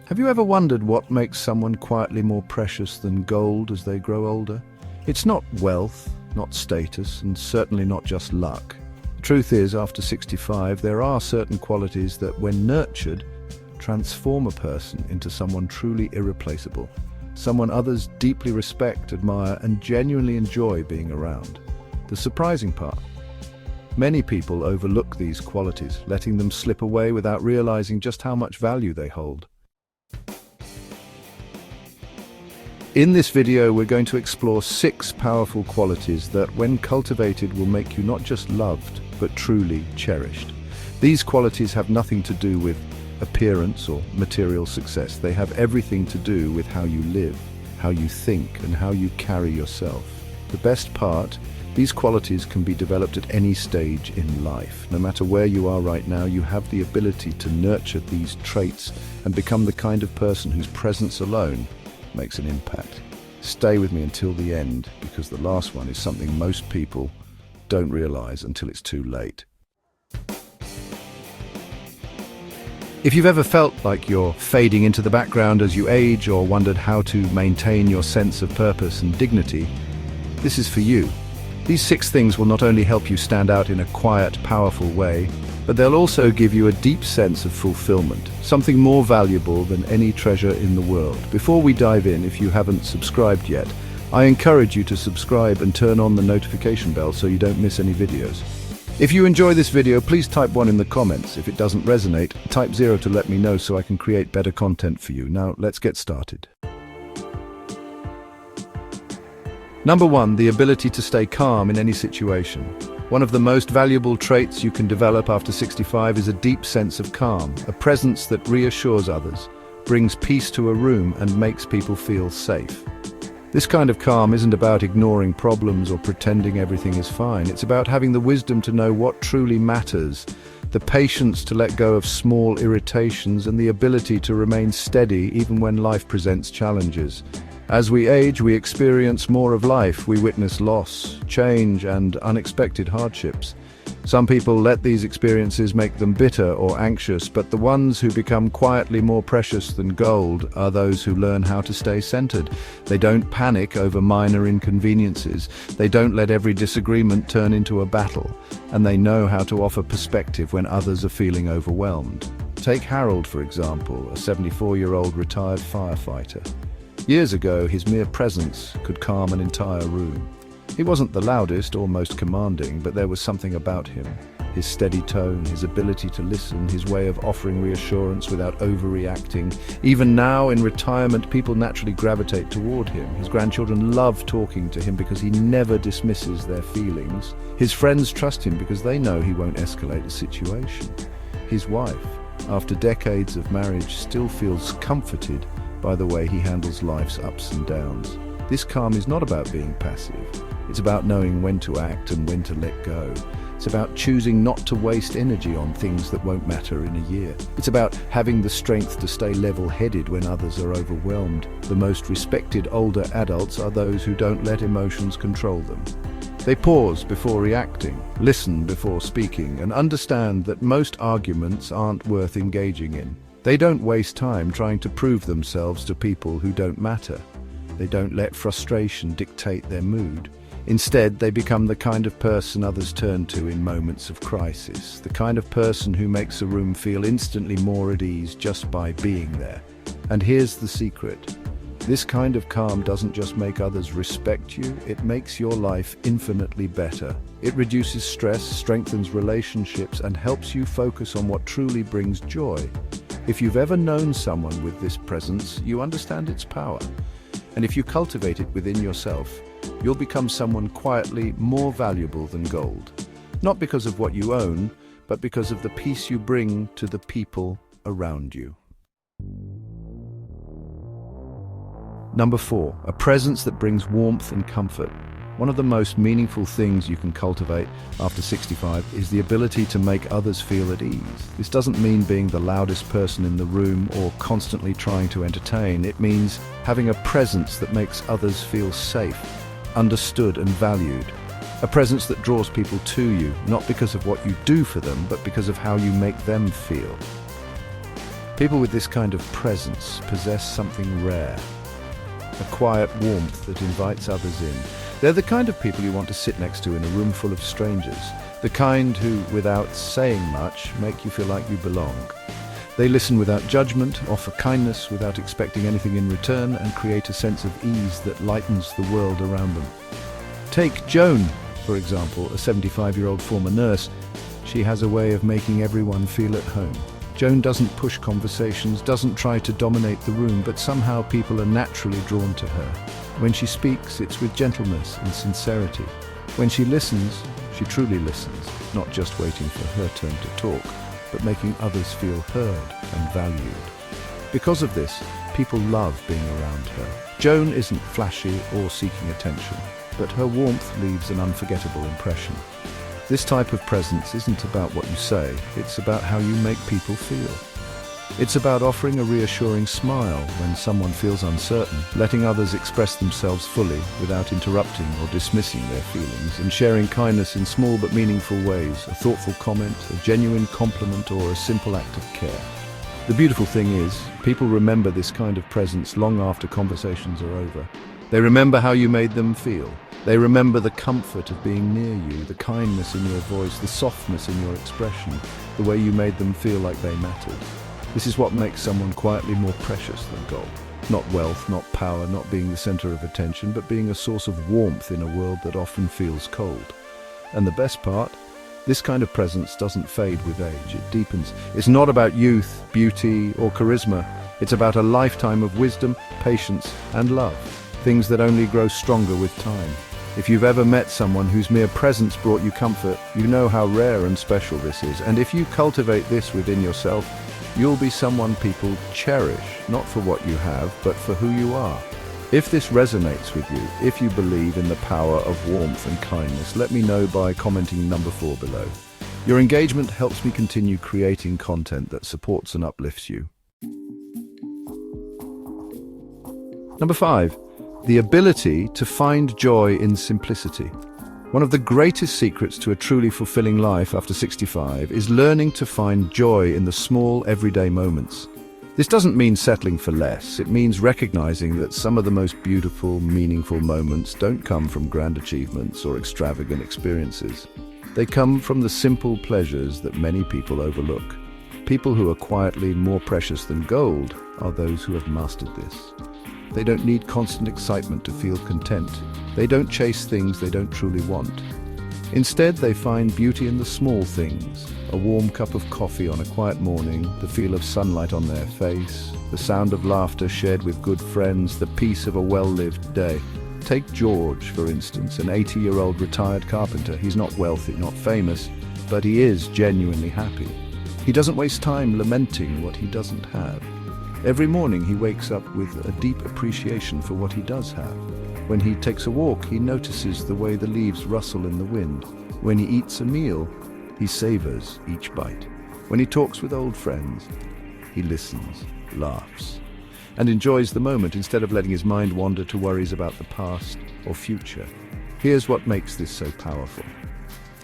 Have you ever wondered what makes someone quietly more precious than gold as they grow older? It's not wealth, not status, and certainly not just luck. The truth is, after 65, there are certain qualities that, when nurtured, transform a person into someone truly irreplaceable, someone others deeply respect, admire, and genuinely enjoy being around. The surprising part: many people overlook these qualities, letting them slip away without realizing just how much value they hold. In this video, we're going to explore 6 powerful qualities that, when cultivated, will make you not just loved, but truly cherished. These qualities have nothing to do with appearance or material success. They have everything to do with how you live, how you think, and how you carry yourself. The best part: these qualities can be developed at any stage in life. No matter where you are right now, you have the ability to nurture these traits and become the kind of person whose presence alone makes an impact. Stay with me until the end, because the last one is something most people don't realize until it's too late. If you've ever felt like you're fading into the background as you age, or wondered how to maintain your sense of purpose and dignity, this is for you. These 6 things will not only help you stand out in a quiet, powerful way, but they'll also give you a deep sense of fulfillment, something more valuable than any treasure in the world. Before we dive in, if you haven't subscribed yet, I encourage you to subscribe and turn on the notification bell so you don't miss any videos. If you enjoy this video, please type 1 in the comments. If it doesn't resonate, type 0 to let me know so I can create better content for you. Now, let's get started. Number 1, the ability to stay calm in any situation. One of the most valuable traits you can develop after 65 is a deep sense of calm, a presence that reassures others, brings peace to a room, and makes people feel safe. This kind of calm isn't about ignoring problems or pretending everything is fine. It's about having the wisdom to know what truly matters, the patience to let go of small irritations, and the ability to remain steady even when life presents challenges. As we age, we experience more of life. We witness loss, change, and unexpected hardships. Some people let these experiences make them bitter or anxious, but the ones who become quietly more precious than gold are those who learn how to stay centered. They don't panic over minor inconveniences. They don't let every disagreement turn into a battle, and they know how to offer perspective when others are feeling overwhelmed. Take Harold, for example, a 74-year-old retired firefighter. Years ago, his mere presence could calm an entire room. He wasn't the loudest or most commanding, but there was something about him. His steady tone, his ability to listen, his way of offering reassurance without overreacting. Even now, in retirement, people naturally gravitate toward him. His grandchildren love talking to him because he never dismisses their feelings. His friends trust him because they know he won't escalate the situation. His wife, after decades of marriage, still feels comforted by the way he handles life's ups and downs. This calm is not about being passive. It's about knowing when to act and when to let go. It's about choosing not to waste energy on things that won't matter in a year. It's about having the strength to stay level-headed when others are overwhelmed. The most respected older adults are those who don't let emotions control them. They pause before reacting, listen before speaking, and understand that most arguments aren't worth engaging in. They don't waste time trying to prove themselves to people who don't matter. They don't let frustration dictate their mood. Instead, they become the kind of person others turn to in moments of crisis, the kind of person who makes a room feel instantly more at ease just by being there. And here's the secret. This kind of calm doesn't just make others respect you, it makes your life infinitely better. It reduces stress, strengthens relationships, and helps you focus on what truly brings joy. If you've ever known someone with this presence, you understand its power. And if you cultivate it within yourself, you'll become someone quietly more valuable than gold. Not because of what you own, but because of the peace you bring to the people around you. Number 4, a presence that brings warmth and comfort. One of the most meaningful things you can cultivate after 65 is the ability to make others feel at ease. This doesn't mean being the loudest person in the room or constantly trying to entertain. It means having a presence that makes others feel safe, understood, and valued. A presence that draws people to you, not because of what you do for them, but because of how you make them feel. People with this kind of presence possess something rare, a quiet warmth that invites others in. They're the kind of people you want to sit next to in a room full of strangers, the kind who, without saying much, make you feel like you belong. They listen without judgment, offer kindness without expecting anything in return, and create a sense of ease that lightens the world around them. Take Joan, for example, a 75-year-old former nurse. She has a way of making everyone feel at home. Joan doesn't push conversations, doesn't try to dominate the room, but somehow people are naturally drawn to her. When she speaks, it's with gentleness and sincerity. When she listens, she truly listens, not just waiting for her turn to talk, but making others feel heard and valued. Because of this, people love being around her. Joan isn't flashy or seeking attention, but her warmth leaves an unforgettable impression. This type of presence isn't about what you say, it's about how you make people feel. It's about offering a reassuring smile when someone feels uncertain, letting others express themselves fully without interrupting or dismissing their feelings, and sharing kindness in small but meaningful ways, a thoughtful comment, a genuine compliment, or a simple act of care. The beautiful thing is, people remember this kind of presence long after conversations are over. They remember how you made them feel. They remember the comfort of being near you, the kindness in your voice, the softness in your expression, the way you made them feel like they mattered. This is what makes someone quietly more precious than gold. Not wealth, not power, not being the center of attention, but being a source of warmth in a world that often feels cold. And the best part? This kind of presence doesn't fade with age, it deepens. It's not about youth, beauty, or charisma. It's about a lifetime of wisdom, patience, and love. Things that only grow stronger with time. If you've ever met someone whose mere presence brought you comfort, you know how rare and special this is. And if you cultivate this within yourself, you'll be someone people cherish, not for what you have, but for who you are. If this resonates with you, if you believe in the power of warmth and kindness, let me know by commenting number 4 below. Your engagement helps me continue creating content that supports and uplifts you. Number 5. The ability to find joy in simplicity. One of the greatest secrets to a truly fulfilling life after 65 is learning to find joy in the small, everyday moments. This doesn't mean settling for less. It means recognizing that some of the most beautiful, meaningful moments don't come from grand achievements or extravagant experiences. They come from the simple pleasures that many people overlook. People who are quietly more precious than gold are those who have mastered this. They don't need constant excitement to feel content. They don't chase things they don't truly want. Instead, they find beauty in the small things. A warm cup of coffee on a quiet morning, the feel of sunlight on their face, the sound of laughter shared with good friends, the peace of a well-lived day. Take George, for instance, an 80-year-old retired carpenter. He's not wealthy, not famous, but he is genuinely happy. He doesn't waste time lamenting what he doesn't have. Every morning he wakes up with a deep appreciation for what he does have. When he takes a walk, he notices the way the leaves rustle in the wind. When he eats a meal, he savors each bite. When he talks with old friends, he listens, laughs, and enjoys the moment instead of letting his mind wander to worries about the past or future. Here's what makes this so powerful.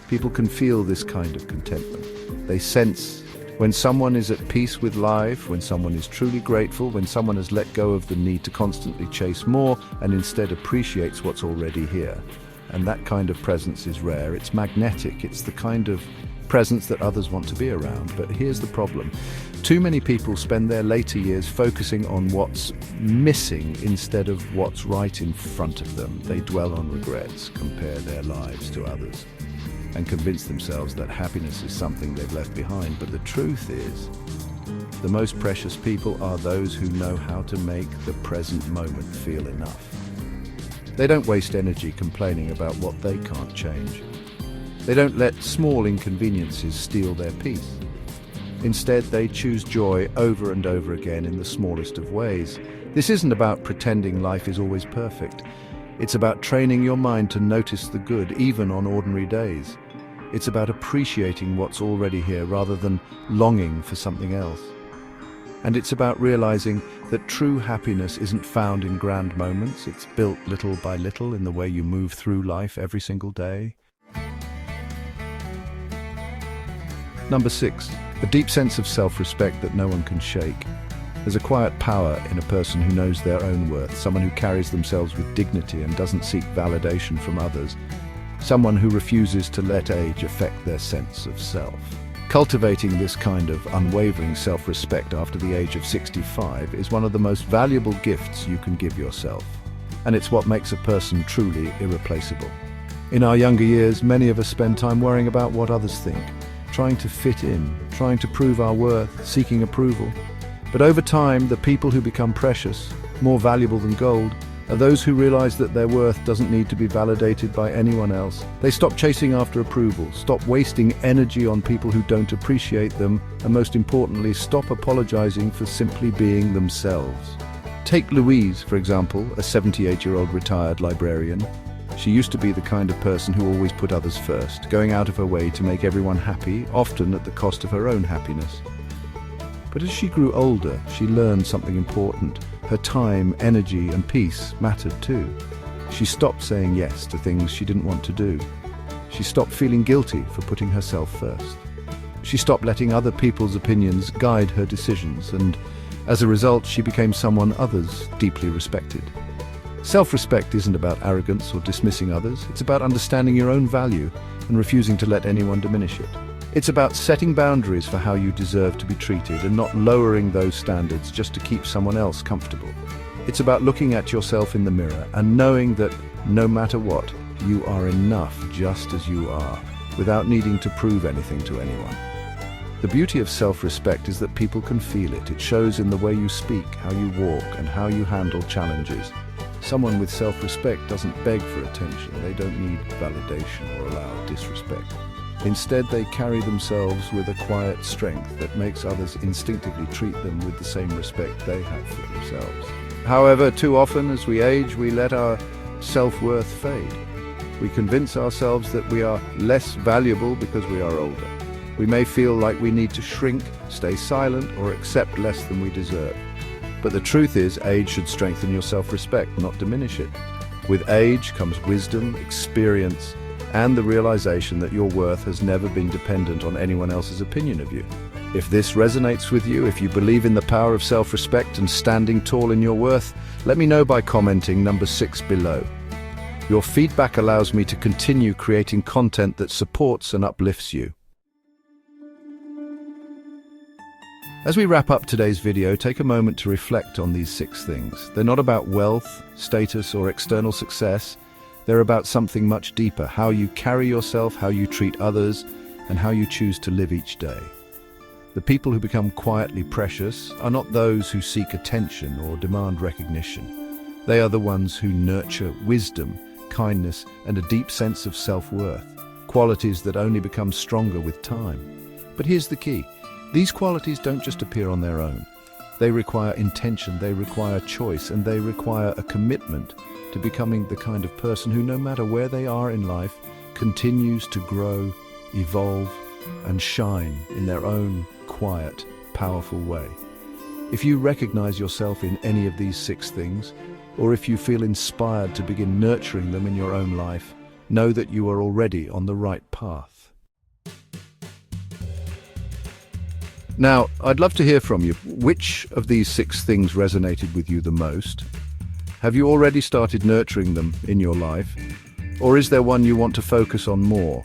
People can feel this kind of contentment. They sense when someone is at peace with life, when someone is truly grateful, when someone has let go of the need to constantly chase more and instead appreciates what's already here. And that kind of presence is rare. It's magnetic. It's the kind of presence that others want to be around. But here's the problem. Too many people spend their later years focusing on what's missing instead of what's right in front of them. They dwell on regrets, compare their lives to others, and convince themselves that happiness is something they've left behind. But the truth is, the most precious people are those who know how to make the present moment feel enough. They don't waste energy complaining about what they can't change. They don't let small inconveniences steal their peace. Instead, they choose joy over and over again in the smallest of ways. This isn't about pretending life is always perfect. It's about training your mind to notice the good, even on ordinary days. It's about appreciating what's already here rather than longing for something else. And it's about realizing that true happiness isn't found in grand moments. It's built little by little in the way you move through life every single day. Number 6. A deep sense of self-respect that no one can shake. There's a quiet power in a person who knows their own worth, someone who carries themselves with dignity and doesn't seek validation from others, someone who refuses to let age affect their sense of self. Cultivating this kind of unwavering self-respect after the age of 65 is one of the most valuable gifts you can give yourself, and it's what makes a person truly irreplaceable. In our younger years, many of us spend time worrying about what others think, trying to fit in, trying to prove our worth, seeking approval. But over time, the people who become precious, more valuable than gold, are those who realize that their worth doesn't need to be validated by anyone else. They stop chasing after approval, stop wasting energy on people who don't appreciate them, and most importantly, stop apologizing for simply being themselves. Take Louise, for example, a 78-year-old retired librarian. She used to be the kind of person who always put others first, going out of her way to make everyone happy, often at the cost of her own happiness. But as she grew older, she learned something important. Her time, energy, and peace mattered too. She stopped saying yes to things she didn't want to do. She stopped feeling guilty for putting herself first. She stopped letting other people's opinions guide her decisions, and as a result, she became someone others deeply respected. Self-respect isn't about arrogance or dismissing others. It's about understanding your own value and refusing to let anyone diminish it. It's about setting boundaries for how you deserve to be treated and not lowering those standards just to keep someone else comfortable. It's about looking at yourself in the mirror and knowing that no matter what, you are enough just as you are, without needing to prove anything to anyone. The beauty of self-respect is that people can feel it. It shows in the way you speak, how you walk, and how you handle challenges. Someone with self-respect doesn't beg for attention. They don't need validation or allow disrespect. Instead, they carry themselves with a quiet strength that makes others instinctively treat them with the same respect they have for themselves. However, too often as we age, we let our self-worth fade. We convince ourselves that we are less valuable because we are older. We may feel like we need to shrink, stay silent, or accept less than we deserve. But the truth is, age should strengthen your self-respect, not diminish it. With age comes wisdom, experience, and the realization that your worth has never been dependent on anyone else's opinion of you. If this resonates with you, if you believe in the power of self-respect and standing tall in your worth, let me know by commenting number 6 below. Your feedback allows me to continue creating content that supports and uplifts you. As we wrap up today's video, take a moment to reflect on these 6 things. They're not about wealth, status, or external success. They're about something much deeper: how you carry yourself, how you treat others, and how you choose to live each day. The people who become quietly precious are not those who seek attention or demand recognition. They are the ones who nurture wisdom, kindness, and a deep sense of self-worth, qualities that only become stronger with time. But here's the key. These qualities don't just appear on their own. They require intention, they require choice, and they require a commitment to becoming the kind of person who, no matter where they are in life, continues to grow, evolve, and shine in their own quiet, powerful way. If you recognize yourself in any of these 6 things, or if you feel inspired to begin nurturing them in your own life, know that you are already on the right path. Now, I'd love to hear from you. Which of these 6 things resonated with you the most? Have you already started nurturing them in your life? Or is there one you want to focus on more?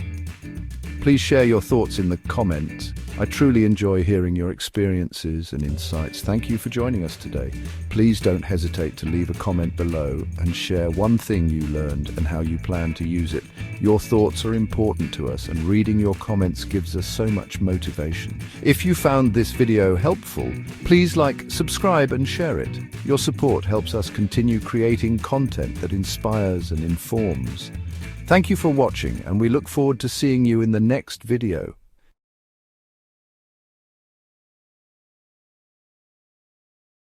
Please share your thoughts in the comments. I truly enjoy hearing your experiences and insights. Thank you for joining us today. Please don't hesitate to leave a comment below and share one thing you learned and how you plan to use it. Your thoughts are important to us, and reading your comments gives us so much motivation. If you found this video helpful, please like, subscribe, and share it. Your support helps us continue creating content that inspires and informs. Thank you for watching, and we look forward to seeing you in the next video.